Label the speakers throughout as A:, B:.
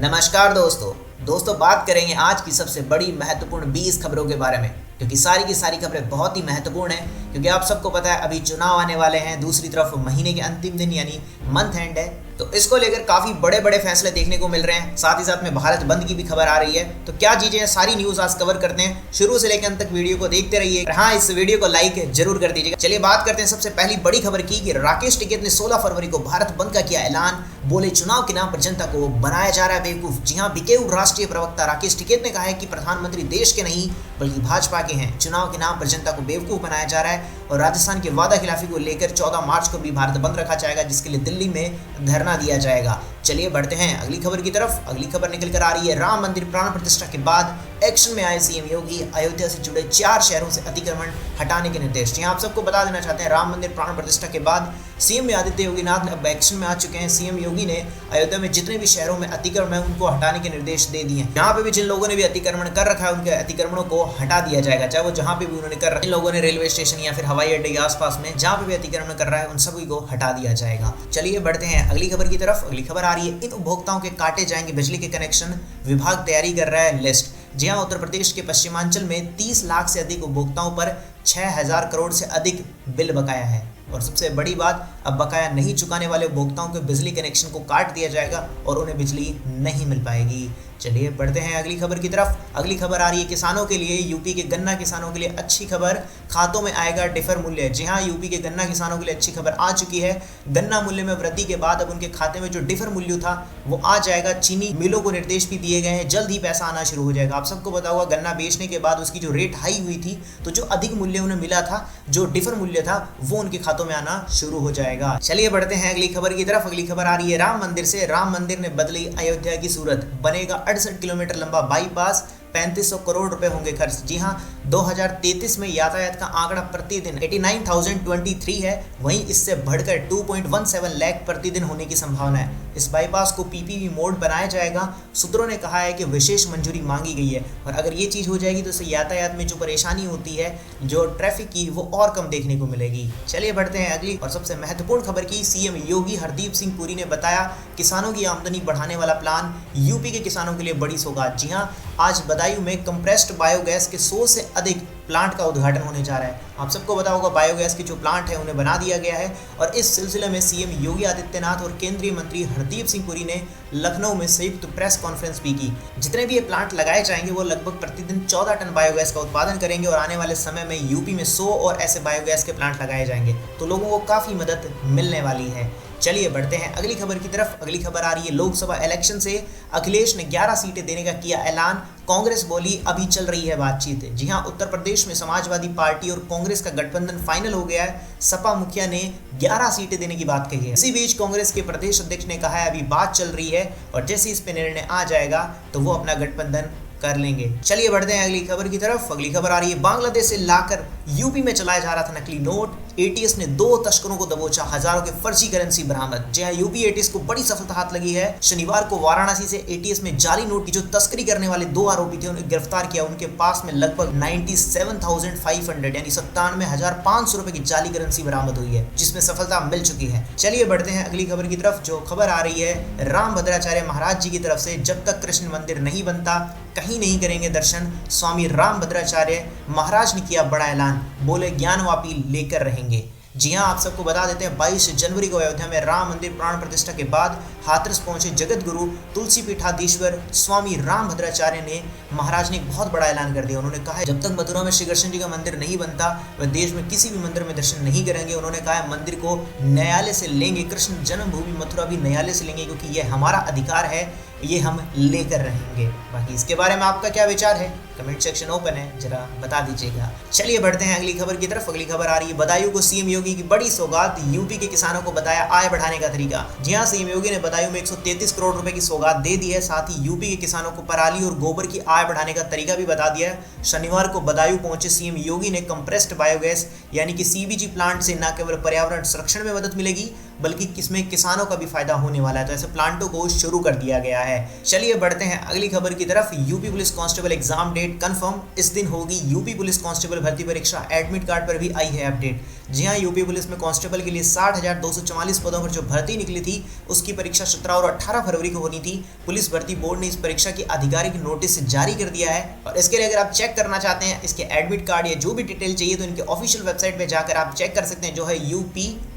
A: नमस्कार दोस्तों बात करेंगे आज की सबसे बड़ी महत्वपूर्ण 20 खबरों के बारे में, क्योंकि सारी की सारी खबरें बहुत ही महत्वपूर्ण हैं। क्योंकि आप सबको पता है अभी चुनाव आने वाले हैं, दूसरी तरफ महीने के अंतिम दिन यानी मंथ एंड है, तो इसको लेकर काफी बड़े बड़े फैसले देखने को मिल रहे हैं। साथ ही साथ में भारत बंद की भी खबर आ रही है। तो क्या चीजें हैं, सारी न्यूज आज कवर करते हैं। शुरू से लेकर अंत तक वीडियो को देखते रहिए। हाँ, इस वीडियो को लाइक जरूर कर दीजिएगा। चलिए बात करते हैं सबसे पहली बड़ी खबर की कि राकेश टिकैत ने 16 फरवरी को भारत बंद का किया ऐलान। बोले चुनाव के नाम पर जनता को बनाया जा रहा है बेवकूफ। जी हाँ, बीकेयू राष्ट्रीय प्रवक्ता राकेश टिकैत ने कहा है कि प्रधानमंत्री देश के नहीं बल्कि भाजपा के हैं। चुनाव के नाम पर जनता को बेवकूफ बनाया जा रहा है और राजस्थान के वादा खिलाफी को लेकर 14 मार्च को भी भारत बंद रखा जाएगा, जिसके लिए दिल्ली में धरना दिया जाएगा। चलिए बढ़ते हैं अगली खबर की तरफ। अगली खबर निकल कर आ रही है राम मंदिर प्राण प्रतिष्ठा के बाद एक्शन में आए सीएम योगी। अयोध्या से जुड़े 4 शहरों से अतिक्रमण हटाने के निर्देश। यहाँ आप सबको बता देना चाहते हैं, राम मंदिर प्राण प्रतिष्ठा के बाद सीएम आदित्य योगीनाथ अब एक्शन में आ चुके हैं। सीएम योगी ने अयोध्या में जितने भी शहरों में अतिक्रमण है उनको हटाने के निर्देश दे दिए हैं। यहाँ पे भी जिन लोगों ने भी अतिक्रमण कर रखा है उनके अतिक्रमणों को हटा दिया जाएगा, चाहे वो जहाँ पे भी उन्होंने कर रखा है। इन लोगों ने रेलवे स्टेशन या फिर हवाई अड्डे के आसपास में जहाँ पे भी अतिक्रमण कर रहा है उन सभी को हटा दिया जाएगा। चलिए बढ़ते हैं अगली खबर की तरफ। अगली खबर आ रही है, इन उपभोक्ताओं के काटे जाएंगे बिजली के कनेक्शन, विभाग तैयारी कर रहा है लिस्ट। जी हाँ, उत्तर प्रदेश के पश्चिमांचल में 30 लाख से अधिक उपभोक्ताओं पर 6000 करोड़ से अधिक बिल बकाया है। और सबसे बड़ी बात, अब बकाया नहीं चुकाने वाले उपभोक्ताओं के बिजली कनेक्शन को काट दिया जाएगा और उन्हें बिजली नहीं मिल पाएगी। चलिए बढ़ते हैं अगली खबर की तरफ। अगली खबर आ रही है किसानों के लिए, यूपी के गन्ना किसानों के लिए अच्छी खबर, खातों में आएगा डिफर मूल्य। जी हाँ, यूपी के गन्ना किसानों के लिए अच्छी खबर आ चुकी है। गन्ना मूल्य में वृद्धि के बाद अब उनके खाते में जो डिफर मूल्य था वो आ जाएगा। चीनी मिलों को निर्देश भी दिए गए हैं, जल्द ही पैसा आना शुरू हो जाएगा। आप सबको पता होगा गन्ना बेचने के बाद उसकी जो रेट हाई हुई थी तो जो अधिक मूल्य उन्हें मिला था, जो डिफर मूल्य था वो उनके खातों में आना शुरू हो जाएगा। चलिए बढ़ते हैं अगली खबर की तरफ। अगली खबर आ रही है राम मंदिर से। राम मंदिर ने बदली अयोध्या की सूरत, बनेगा 68 किलोमीटर लंबा बाईपास, 3500 करोड़ रुपए होंगे खर्च। जी हाँ, 2033 में यातायात का आंकड़ा प्रतिदिन 89,023 है, वहीं इससे बढ़कर 2.17 लाख प्रतिदिन होने की संभावना है। इस बाईपास को पीपीपी मोड बनाया जाएगा। सूत्रों ने कहा है कि विशेष मंजूरी मांगी गई है और अगर ये चीज़ हो जाएगी तो इससे यातायात में जो परेशानी होती है, जो ट्रैफिक की, वो और कम देखने को मिलेगी। चलिए बढ़ते हैं अगली और सबसे महत्वपूर्ण खबर की। सीएम योगी हरदीप सिंह पुरी ने बताया किसानों की आमदनी बढ़ाने वाला प्लान, यूपी के किसानों के लिए बड़ी सौगात। जी हाँ, आज बदायूं में कंप्रेस्ड बायोगैस के 100 से अधिक प्लांट का उद्घाटन होने जा रहा है। आप सबको पता होगा बायोगैस के जो प्लांट है उन्हें बना दिया गया है और इस सिलसिले में सीएम योगी आदित्यनाथ और केंद्रीय मंत्री हरदीप सिंह पुरी ने लखनऊ में संयुक्त प्रेस कॉन्फ्रेंस भी की। जितने भी ये प्लांट लगाए जाएंगे वो लगभग प्रतिदिन 14 टन बायोगैस का उत्पादन करेंगे और आने वाले समय में यूपी में 100 और ऐसे बायोगैस के प्लांट लगाए जाएंगे, तो लोगों को काफ़ी मदद मिलने वाली है। चलिए बढ़ते हैं अगली खबर की तरफ। अगली खबर आ रही है लोकसभा इलेक्शन से। अखिलेश ने 11 सीटें देने का किया ऐलान, कांग्रेस बोली अभी चल रही है बातचीत। जी हां, उत्तर प्रदेश में समाजवादी पार्टी और कांग्रेस का गठबंधन फाइनल हो गया है। सपा मुखिया ने 11 सीटें देने की बात कही है। इसी बीच कांग्रेस के प्रदेश अध्यक्ष ने कहा है अभी बात चल रही है और जैसे इस पे निर्णय आ जाएगा तो वो अपना गठबंधन कर लेंगे। चलिए बढ़ते हैं अगली खबर की तरफ। अगली खबर आ रही है बांग्लादेश से लाकर यूपी में चलाया जा रहा था नकली नोट। एटीएस ने 2 तस्करों को दबोचा, हजारों के फर्जी करेंसी बरामद। जी हाँ, यूपी एटीएस को बड़ी सफलता हाथ लगी है। शनिवार को वाराणसी से एटीएस में जाली नोट की जो तस्करी करने वाले 2 आरोपी थे उन्हें गिरफ्तार किया। उनके पास में लगभग 97,500 यानी 97,500 रुपए की जाली करेंसी बरामद हुई है, जिसमें सफलता मिल चुकी है। चलिए बढ़ते हैं अगली खबर की तरफ। जो खबर आ रही है राम भद्राचार्य महाराज जी की तरफ से, जब तक कृष्ण मंदिर नहीं बनता कहीं नहीं करेंगे दर्शन। स्वामी राम भद्राचार्य महाराज ने किया बड़ा ऐलान, बोले ज्ञानवापी लेकर रहेंगे। जी हां, आप सबको बता देते हैं 22 जनवरी को अयोध्या में राम मंदिर प्राण प्रतिष्ठा के बाद हाथरस पहुंचे जगत गुरु तुलसी पीठाधीश्वर स्वामी राम भद्राचार्य ने महाराज ने एक बहुत बड़ा ऐलान कर दिया। उन्होंने कहा है जब तक मथुरा में श्री कृष्ण जी का मंदिर नहीं बनता वह देश में किसी भी मंदिर में दर्शन नहीं करेंगे। उन्होंने कहा है मंदिर को न्यायालय से लेंगे, कृष्ण जन्मभूमि मथुरा भी न्यायालय से लेंगे, क्योंकि यह हमारा अधिकार है, ये हम लेकर रहेंगे। बाकी इसके बारे में आपका क्या विचार है, कमेंट सेक्शन ओपन है, जरा बता दीजिएगा। चलिए बढ़ते हैं अगली खबर की तरफ। अगली खबर आ रही है बदायूं को सीएम योगी की बड़ी सौगात, यूपी के किसानों को बताया आय बढ़ाने का तरीका। जी हां, सीएम योगी ने बदायूं में 133 करोड़ रुपए की सौगात दे दी है। साथ ही यूपी के किसानों को पराली और गोबर की आय बढ़ाने का तरीका भी बता दिया है। शनिवार को बदायूं पहुंचे सीएम योगी ने कंप्रेस्ड बायोगैस यानी कि सीबीजी प्लांट से न केवल पर्यावरण संरक्षण में मदद मिलेगी बल्कि इसमें किसानों का भी फायदा होने वाला है, तो ऐसे प्लांटों को शुरू कर दिया गया है। चलिए बढ़ते हैं अगली खबर की तरफ। UP police constable exam date confirm, इस दिन होगी यूपी पुलिस कांस्टेबल भर्ती परीक्षा। एडमिट कार्ड पर भी आई है अपडेट। जी हाँ, यूपी पुलिस में कांस्टेबल के लिए 60,244 पदों पर जो भर्ती निकली थी उसकी परीक्षा 17 और 18 फरवरी को होनी थी। पुलिस भर्ती बोर्ड ने इस परीक्षा की आधिकारिक नोटिस जारी कर दिया है और इसके लिए अगर आप चेक करना चाहते हैं इसके एडमिट कार्ड या जो भी डिटेल चाहिए तो इनके ऑफिशियल वेबसाइट पे जाकर आप चेक कर सकते हैं, जो है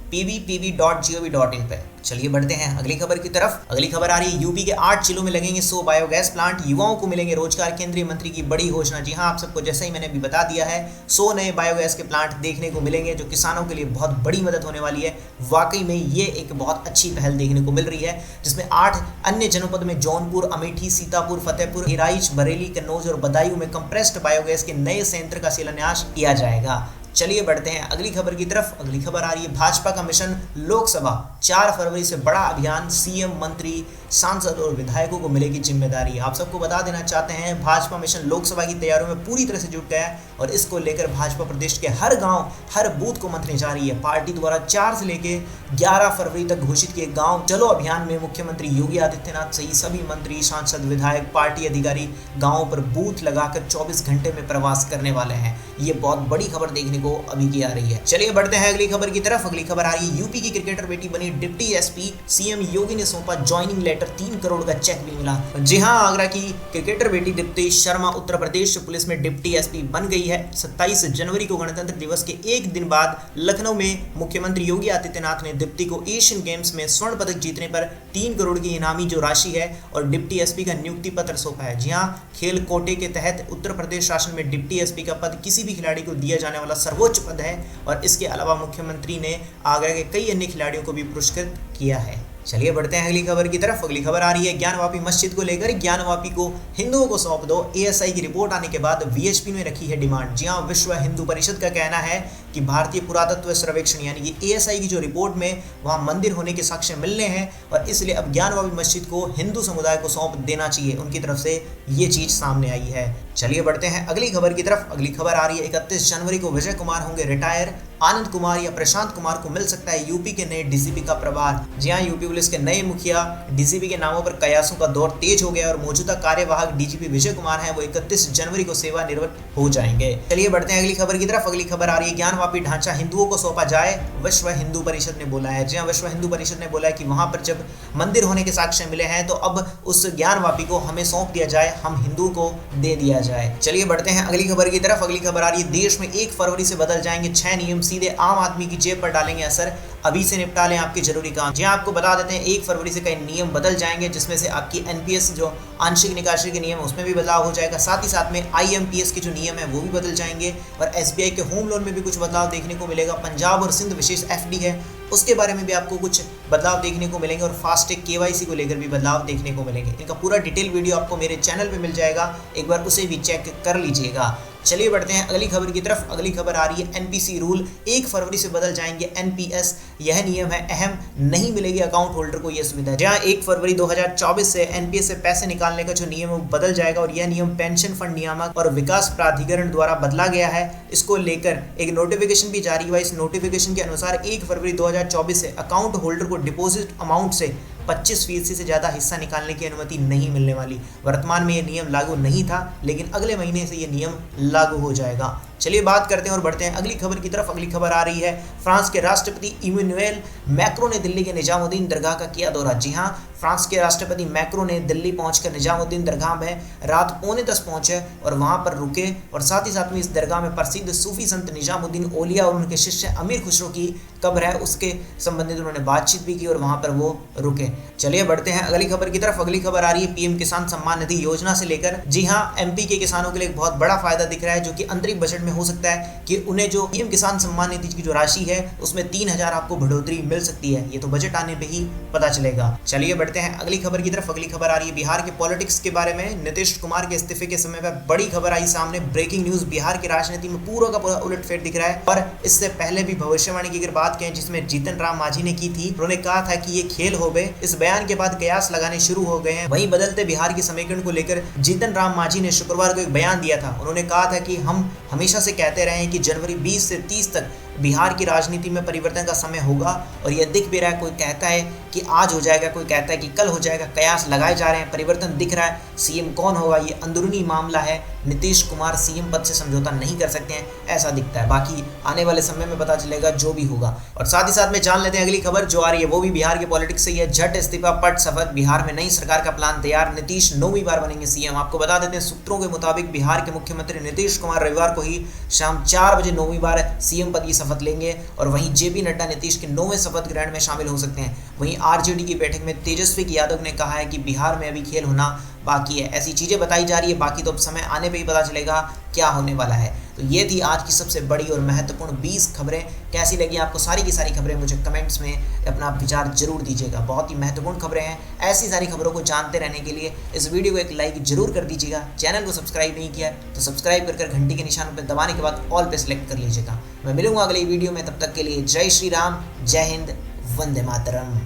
A: uppb.gov.in पे। चलिए बढ़ते हैं अगली खबर की तरफ। अगली खबर आ रही है, यूपी के 8 जिलों में लगेंगे 100 बायोगैस प्लांट, युवाओं को मिलेंगे रोजगार, केंद्रीय मंत्री की बड़ी घोषणा। जी हाँ, आप सबको जैसे ही मैंने अभी बता दिया है 100 नए बायोगैस के प्लांट देखने को मिलेंगे जो किसानों के लिए बहुत बड़ी मदद होने वाली है। वाकई में ये एक बहुत अच्छी पहल देखने को मिल रही है, जिसमें 8 अन्य जनपद में जौनपुर, अमेठी, सीतापुर, फतेहपुर, बहराइच, बरेली, कन्नौज और बदायूं में कंप्रेस्ड बायोगैस के नए संयंत्र का शिलान्यास किया जाएगा। चलिए बढ़ते हैं अगली खबर की तरफ। अगली खबर आ रही है, भाजपा का मिशन लोकसभा, 4 फरवरी से बड़ा अभियान, सीएम, मंत्री, सांसद और विधायकों को मिलेगी जिम्मेदारी। आप सबको बता देना चाहते हैं भाजपा मिशन लोकसभा की तैयारियों में पूरी तरह से जुट गया है और इसको लेकर भाजपा प्रदेश के हर गांव, हर बूथ को मंथने जा रही है। पार्टी द्वारा 4 से लेकर 11 फरवरी तक घोषित किए गांव चलो अभियान में मुख्यमंत्री योगी आदित्यनाथ सहित सभी मंत्री, सांसद, विधायक, पार्टी अधिकारी गांवों पर बूथ लगाकर 24 घंटे में प्रवास करने वाले हैं। ये बहुत बड़ी खबर देखने को अभी की आ रही है। चलिए बढ़ते हैं अगली खबर की तरफ। अगली खबर आ रही है, यूपी की क्रिकेटर बेटी बनी डिप्टी एसपी, सीएम योगी ने सौंपा ज्वाइनिंग लेटर, 3 करोड़ का चेक भी मिला। जी हां, आगरा की क्रिकेटर बेटी दीप्ति शर्मा उत्तर प्रदेश पुलिस में डिप्टी एसपी बन गई है। 27 जनवरी को गणतंत्र दिवस के एक दिन बाद लखनऊ में मुख्यमंत्री योगी आदित्यनाथ ने दीप्ति को एशियन गेम्स में स्वर्ण पदक जीतने पर 3 करोड़ की इनामी जो राशि है और डिप्टी एसपी का नियुक्ति पत्र सौंपा है। जी हाँ, खेल कोटे के तहत उत्तर प्रदेश शासन में डिप्टी एसपी का पद किसी भी खिलाड़ी को दिया जाने वाला सर्वोच्च पद है और इसके अलावा मुख्यमंत्री ने आगरा के कई अन्य खिलाड़ियों को भी पुरस्कृत किया है। चलिए बढ़ते हैं अगली खबर की तरफ। अगली खबर आ रही है, ज्ञानवापी मस्जिद को लेकर, ज्ञानवापी को हिंदुओं को सौंप दो। एएसआई की रिपोर्ट आने के बाद वीएचपी ने रखी है डिमांड। जी हां, विश्व हिंदू परिषद का कहना है कि भारतीय पुरातत्व सर्वेक्षण यानी कि एएसआई की जो रिपोर्ट में वहां मंदिर होने के साक्ष्य मिलने हैं और इसलिए अब ज्ञानवापी मस्जिद को हिंदू समुदाय को सौंप देना चाहिए। उनकी तरफ से ये चीज सामने आई है। चलिए बढ़ते हैं अगली खबर की तरफ। अगली खबर आ रही है, 31 जनवरी को विजय कुमार होंगे रिटायर, आनंद कुमार या प्रशांत कुमार को मिल सकता है यूपी के नए डीसीपी का प्रभार। जी हां, यूपी पुलिस के नए मुखिया डीसीपी के नामों पर कयासों का दौर तेज हो गया और मौजूदा कार्यवाहक डीजीपी विजय कुमार हैं वो 31 जनवरी को सेवानिवृत्त हो जाएंगे। चलिए बढ़ते हैं अगली खबर की तरफ। अगली खबर आ रही है, ज्ञानवापी ढांचा हिंदुओं को सौंपा जाए, विश्व हिंदू परिषद ने बोला है। जी हां, विश्व हिंदू परिषद ने बोला है कि वहां पर जब मंदिर होने के साक्ष्य मिले हैं तो अब उस ज्ञानवापी को हमें सौंप दिया जाए, हम हिंदुओं को दे दिया जाए। चलिए बढ़ते हैं अगली खबर की तरफ। अगली खबर आ रही है, देश में 1 फरवरी से बदल जाएंगे 6 नियम, सीधे आम आदमी की जेब पर डालेंगे असर, अभी से निपटा लें आपके जरूरी काम। जी आपको बता देते हैं 1 फरवरी से कई नियम बदल जाएंगे, जिसमें से आपकी एनपीएस जो आंशिक निकासी के नियम उसमें भी बदलाव हो जाएगा। साथ ही साथ में आईएमपीएस के जो नियम है वो भी बदल जाएंगे और एसबीआई के होम लोन में भी कुछ बदलाव देखने को मिलेगा। पंजाब और सिंध विशेष एफडी है उसके बारे में भी आपको कुछ बदलाव देखने को मिलेंगे और फास्टैग केवाईसी को लेकर भी बदलाव देखने को मिलेंगे। इनका पूरा डिटेल वीडियो आपको मेरे चैनल पे मिल जाएगा, एक बार उसे भी चेक कर लीजिएगा। चलिए बढ़ते हैं अगली खबर की तरफ। अगली खबर आ रही है, एनपीसी रूल 1 फरवरी से बदल जाएंगे एनपीएस, यह नियम है अहम, नहीं मिलेगी अकाउंट होल्डर को यह सुविधा। जहां 1 फरवरी 2024 से एनपीएस से पैसे निकालने का जो नियम है वो बदल जाएगा और यह नियम पेंशन फंड नियामक और विकास प्राधिकरण द्वारा बदला गया है। इसको लेकर एक नोटिफिकेशन भी जारी हुआ। इस नोटिफिकेशन के अनुसार 1 फरवरी 2024 से अकाउंट होल्डर को डिपॉजिट अमाउंट से 25% से ज़्यादा हिस्सा निकालने की अनुमति नहीं मिलने वाली। वर्तमान में ये नियम लागू नहीं था, लेकिन अगले महीने से ये नियम लागू हो जाएगा। चलिए बात करते हैं और बढ़ते हैं अगली खबर की तरफ। अगली खबर आ रही है, फ्रांस के राष्ट्रपति इमैनुएल मैक्रों ने दिल्ली के निजामुद्दीन दरगाह का किया दौरा। जी हां, फ्रांस के राष्ट्रपति मैक्रों ने दिल्ली पहुंचकर निजामुद्दीन दरगाह में रात 9:45 पहुंचे और वहां पर रुके और साथ ही साथ में इस दरगाह में प्रसिद्ध सूफी संत निजामुद्दीन औलिया और उनके शिष्य अमीर खुसरो की कब्र है, उसके संबंधित उन्होंने बातचीत भी की और वहां पर वो रुके। चलिए बढ़ते हैं अगली खबर की तरफ। अगली खबर आ रही है, पीएम किसान सम्मान निधि योजना से लेकर। जी हां, एमपी के किसानों के लिए एक बहुत बड़ा फायदा दिख रहा है, जो कि अंतरिम बजट में हो सकता है कि उन्हें जो पीएम किसान सम्मान निधि की जो राशि है उसमें 3000 आपको बढ़ोतरी मिल सकती है। ये तो बजट आने पे ही पता चलेगा। चलिए बढ़ते हैं अगली खबर की तरफ। अगली खबर आ रही है, बिहार के पॉलिटिक्स के बारे में। नीतीश कुमार के इस्तीफे के समय पर बड़ी खबर आई सामने, ब्रेकिंग न्यूज, बिहार की राजनीति में पूरा का पूरा उलटफेर दिख रहा है। और इससे पहले भी भविष्यवाणी की अगर बात करें जिसमें जीतन राम मांझी ने की थी, उन्होंने कहा था कि ये खेल हो गए। इस बयान के बाद कयास लगाने शुरू हो गए हैं। वहीं बदलते बिहार की समीकरण को लेकर जीतन राम मांझी ने शुक्रवार को एक बयान दिया था। उन्होंने कहा था कि हम हमेशा से कहते रहे हैं कि जनवरी 20 से 30 तक बिहार की राजनीति में परिवर्तन का समय होगा और यह दिख भी रहा है। कोई कहता है कि आज हो जाएगा, कोई कहता है कि कल हो जाएगा। कयास लगाए जा रहे हैं, परिवर्तन दिख रहा है। सीएम कौन होगा ये अंदरूनी मामला है। नीतीश कुमार सीएम पद से समझौता नहीं कर सकते हैं, ऐसा दिखता है। बाकी आने वाले समय में पता चलेगा जो भी होगा। और साथ ही साथ में जान लेते हैं अगली खबर जो आ रही है, वो भी बिहार के पॉलिटिक्स से ही है। झट इस्तीफा पट शपथ, बिहार में नई सरकार का प्लान तैयार। नीतीश 9वीं बार बनेंगे सीएम। आपको बता देते हैं सूत्रों के मुताबिक बिहार के मुख्यमंत्री नीतीश कुमार रविवार को ही शाम 4 बजे 9वीं बार सीएम पद की शपथ लेंगे। और वहीं जेपी नड्डा नीतीश के 9वें शपथ ग्रहण में शामिल हो सकते हैं। वहीं आरजेडी की बैठक में तेजस्वी यादव ने कहा है कि बिहार में अभी खेल होना बाकी है। ऐसी चीज़ें बताई जा रही है। बाकी तो अब समय आने पे ही पता चलेगा क्या होने वाला है। तो ये थी आज की सबसे बड़ी और महत्वपूर्ण 20 खबरें। कैसी लगी आपको सारी की सारी खबरें, मुझे कमेंट्स में अपना विचार जरूर दीजिएगा। बहुत ही महत्वपूर्ण खबरें हैं। ऐसी सारी खबरों को जानते रहने के लिए इस वीडियो को एक लाइक जरूर कर दीजिएगा। चैनल को सब्सक्राइब नहीं किया तो सब्सक्राइब कर घंटी के निशान पर दबाने के बाद ऑल पे सेलेक्ट कर लीजिएगा। मैं मिलूंगा अगली वीडियो में, तब तक के लिए जय श्री राम, जय हिंद, वंदे मातरम।